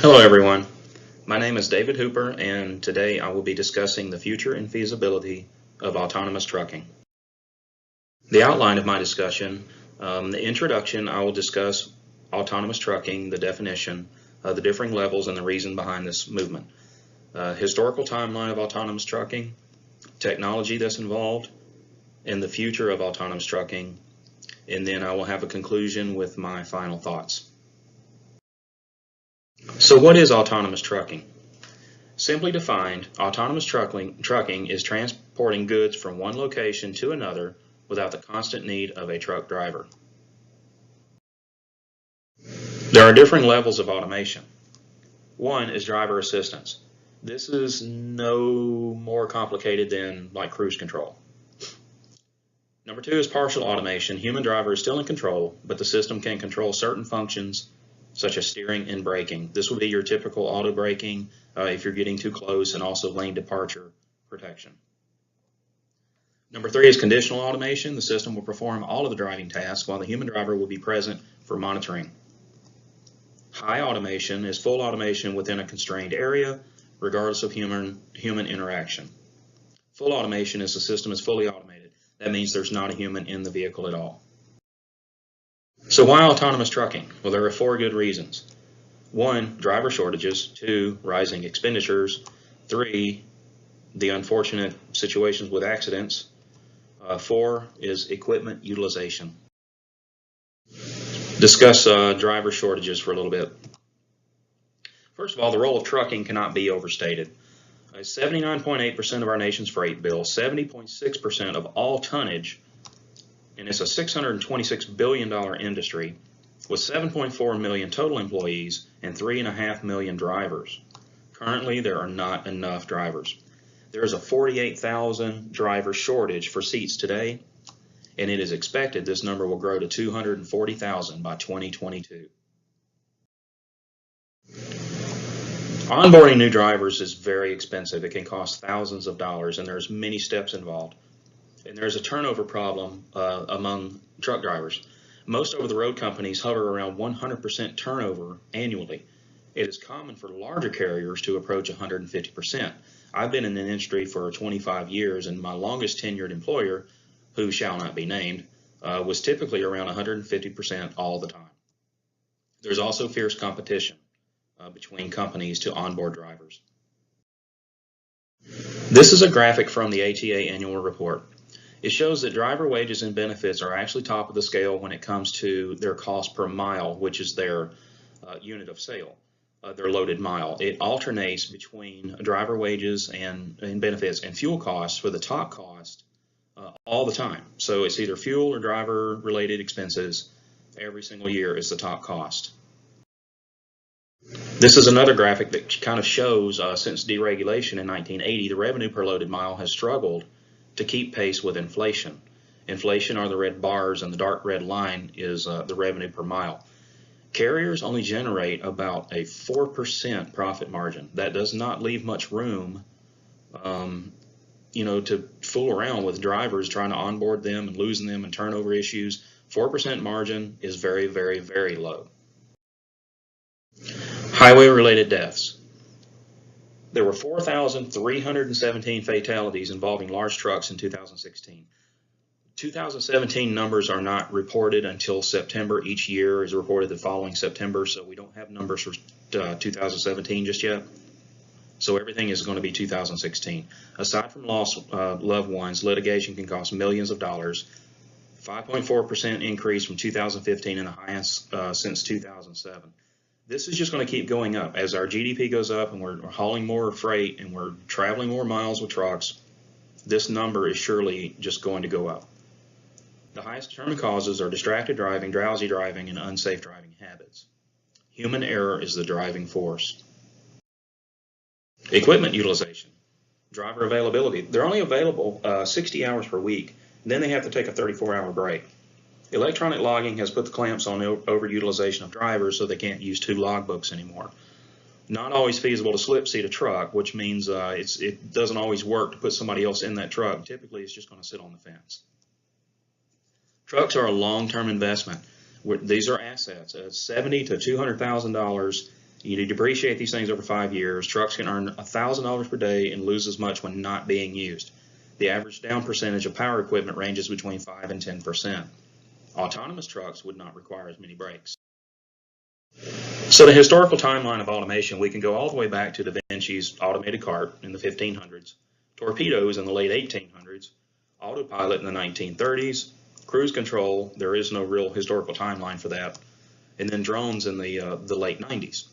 Hello everyone, my name is David Hooper and today I will be discussing the future and feasibility of autonomous trucking. The outline of my discussion, the introduction, I will discuss autonomous trucking, the definition, the differing levels and the reason behind this movement. Historical timeline of autonomous trucking, technology that's involved, and the future of autonomous trucking, and then I will have a conclusion with my final thoughts. So what is autonomous trucking? Simply defined, autonomous trucking is transporting goods from one location to another without the constant need of a truck driver. There are different levels of automation. One is driver assistance. This is no more complicated than like cruise control. Number two is partial automation. Human driver is still in control, but the system can control certain functions such as steering and braking. This will be your typical auto braking if you're getting too close, and also lane departure protection. Number three is conditional automation. The system will perform all of the driving tasks while the human driver will be present for monitoring. High automation is full automation within a constrained area, regardless of human interaction. Full automation is the system is fully automated. That means there's not a human in the vehicle at all. So why autonomous trucking? Well, there are four good reasons. One, driver shortages. Two, rising expenditures. Three, the unfortunate situations with accidents. Four is equipment utilization. Discuss driver shortages for a little bit. First of all, the role of trucking cannot be overstated. 79.8% of our nation's freight bill, 70.6% of all tonnage, and it's a $626 billion industry with 7.4 million total employees and 3.5 million drivers. Currently, there are not enough drivers. There is a 48,000 driver shortage for seats today, and it is expected this number will grow to 240,000 by 2022. Onboarding new drivers is very expensive. It can cost thousands of dollars, and there's many steps involved. And there's a turnover problem among truck drivers. Most over-the-road companies hover around 100% turnover annually. It is common for larger carriers to approach 150%. I've been in the industry for 25 years, and my longest tenured employer, who shall not be named, was typically around 150% all the time. There's also fierce competition between companies to onboard drivers. This is a graphic from the ATA annual report. It shows that driver wages and benefits are actually top of the scale when it comes to their cost per mile, which is their unit of sale, their loaded mile. It alternates between driver wages and benefits and fuel costs for the top cost all the time. So it's either fuel or driver related expenses every single year is the top cost. This is another graphic that kind of shows since deregulation in 1980, the revenue per loaded mile has struggled to keep pace with inflation. Inflation are the red bars, and the dark red line is the revenue per mile. Carriers only generate about a 4% profit margin. That does not leave much room, to fool around with drivers trying to onboard them and losing them and turnover issues. 4% margin is very, very, very low. Highway-related deaths. There were 4,317 fatalities involving large trucks in 2016. 2017 numbers are not reported until September. Each year is reported the following September, so we don't have numbers for 2017 just yet. So everything is going to be 2016. Aside from lost loved ones, litigation can cost millions of dollars. 5.4% increase from 2015 and the highest since 2007. This is just going to keep going up as our GDP goes up and we're hauling more freight and we're traveling more miles with trucks. This number is surely just going to go up. The highest determined causes are distracted driving, drowsy driving, and unsafe driving habits. Human error is the driving force. Equipment utilization, driver availability. They're only available 60 hours per week. Then they have to take a 34-hour break. Electronic logging has put the clamps on overutilization of drivers, so they can't use 2 logbooks anymore. Not always feasible to slip seat a truck, which means it doesn't always work to put somebody else in that truck. Typically, it's just going to sit on the fence. Trucks are a long-term investment. These are assets. $70,000 to $200,000 You depreciate these things over 5 years. Trucks can earn $1,000 per day and lose as much when not being used. The average down percentage of power equipment ranges between 5 and 10%. Autonomous trucks would not require as many brakes. So the historical timeline of automation, we can go all the way back to Da Vinci's automated cart in the 1500s, torpedoes in the late 1800s, autopilot in the 1930s, cruise control, there is no real historical timeline for that, and then drones in the late 90s.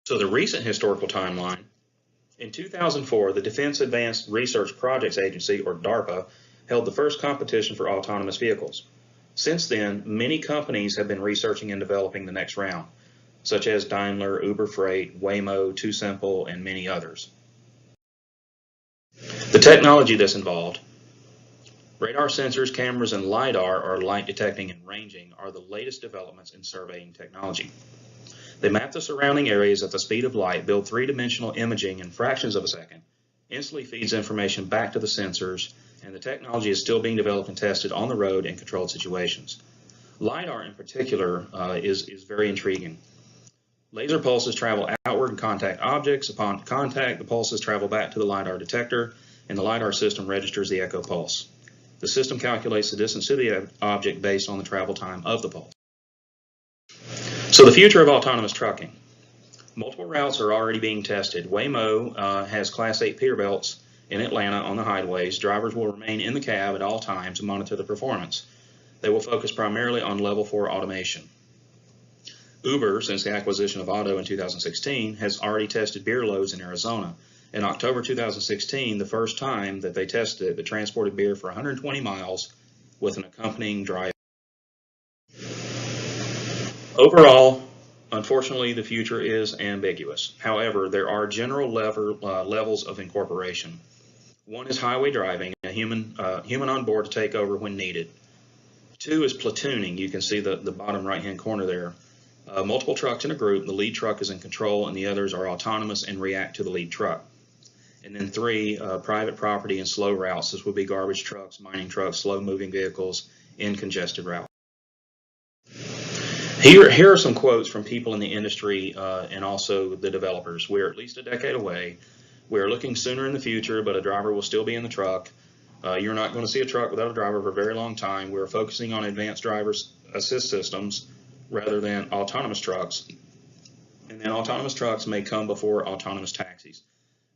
So the recent historical timeline, in 2004, the Defense Advanced Research Projects Agency, or DARPA, held the first competition for autonomous vehicles. Since then, many companies have been researching and developing the next round, such as Daimler, Uber Freight, Waymo, TuSimple, and many others. The technology that's involved: radar sensors, cameras, and LiDAR, or light detecting and ranging, are the latest developments in surveying technology. They map the surrounding areas at the speed of light, build three-dimensional imaging in fractions of a second, instantly feeds information back to the sensors, and the technology is still being developed and tested on the road in controlled situations. LiDAR in particular is very intriguing. Laser pulses travel outward and contact objects. Upon contact, the pulses travel back to the LiDAR detector, and the LiDAR system registers the echo pulse. The system calculates the distance to the object based on the travel time of the pulse. So the future of autonomous trucking. Multiple routes are already being tested. Waymo has Class 8 Peterbilts in Atlanta on the highways. Drivers will remain in the cab at all times and monitor the performance. They will focus primarily on level 4 automation. Uber, since the acquisition of Otto in 2016, has already tested beer loads in Arizona. In October 2016, the first time that they tested it, they transported beer for 120 miles with an accompanying driver. Overall, unfortunately, the future is ambiguous. However, there are general levels of incorporation. One is highway driving, a human on board to take over when needed. 2 is platooning. You can see the bottom right-hand corner there. Multiple trucks in a group, the lead truck is in control and the others are autonomous and react to the lead truck. And then 3, private property and slow routes. This would be garbage trucks, mining trucks, slow-moving vehicles in congested routes. Here are some quotes from people in the industry and also the developers. We're at least a decade away. We're looking sooner in the future, but a driver will still be in the truck. You're not going to see a truck without a driver for a very long time. We're focusing on advanced driver's assist systems rather than autonomous trucks. And then autonomous trucks may come before autonomous taxis.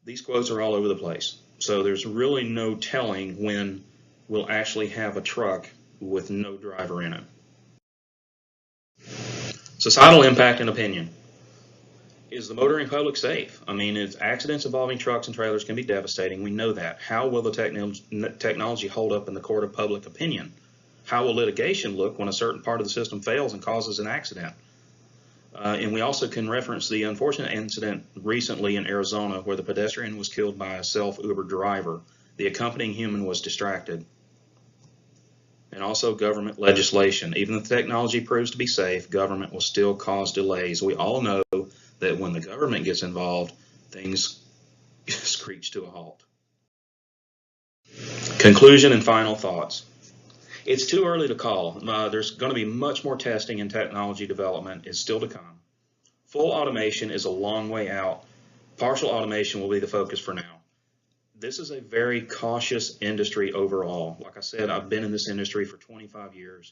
These quotes are all over the place. So there's really no telling when we'll actually have a truck with no driver in it. Societal impact and opinion. Is the motoring public safe? I mean, accidents involving trucks and trailers can be devastating. We know that. How will the technology hold up in the court of public opinion? How will litigation look when a certain part of the system fails and causes an accident? And we also can reference the unfortunate incident recently in Arizona where the pedestrian was killed by a self-Uber driver. The accompanying human was distracted. And also government legislation. Even if the technology proves to be safe, government will still cause delays. We all know that when the government gets involved, things screech to a halt. Conclusion and final thoughts. It's too early to call. There's going to be much more testing and technology development is still to come. Full automation is a long way out. Partial automation will be the focus for now. This is a very cautious industry overall. Like I said, I've been in this industry for 25 years,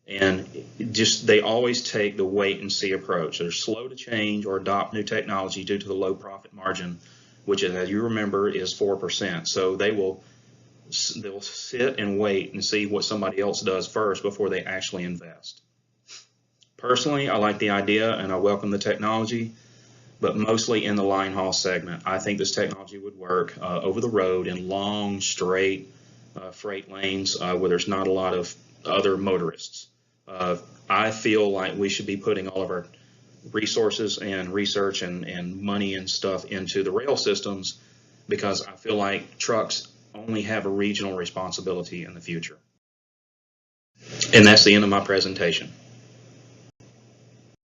and they always take the wait and see approach. They're slow to change or adopt new technology due to the low profit margin, which, as you remember, is 4%. So they'll sit and wait and see what somebody else does first before they actually invest. Personally, I like the idea and I welcome the technology, but mostly in the line haul segment. I think this technology would work over the road in long, straight freight lanes where there's not a lot of other motorists. I feel like we should be putting all of our resources and research and money and stuff into the rail systems, because I feel like trucks only have a regional responsibility in the future. And that's the end of my presentation.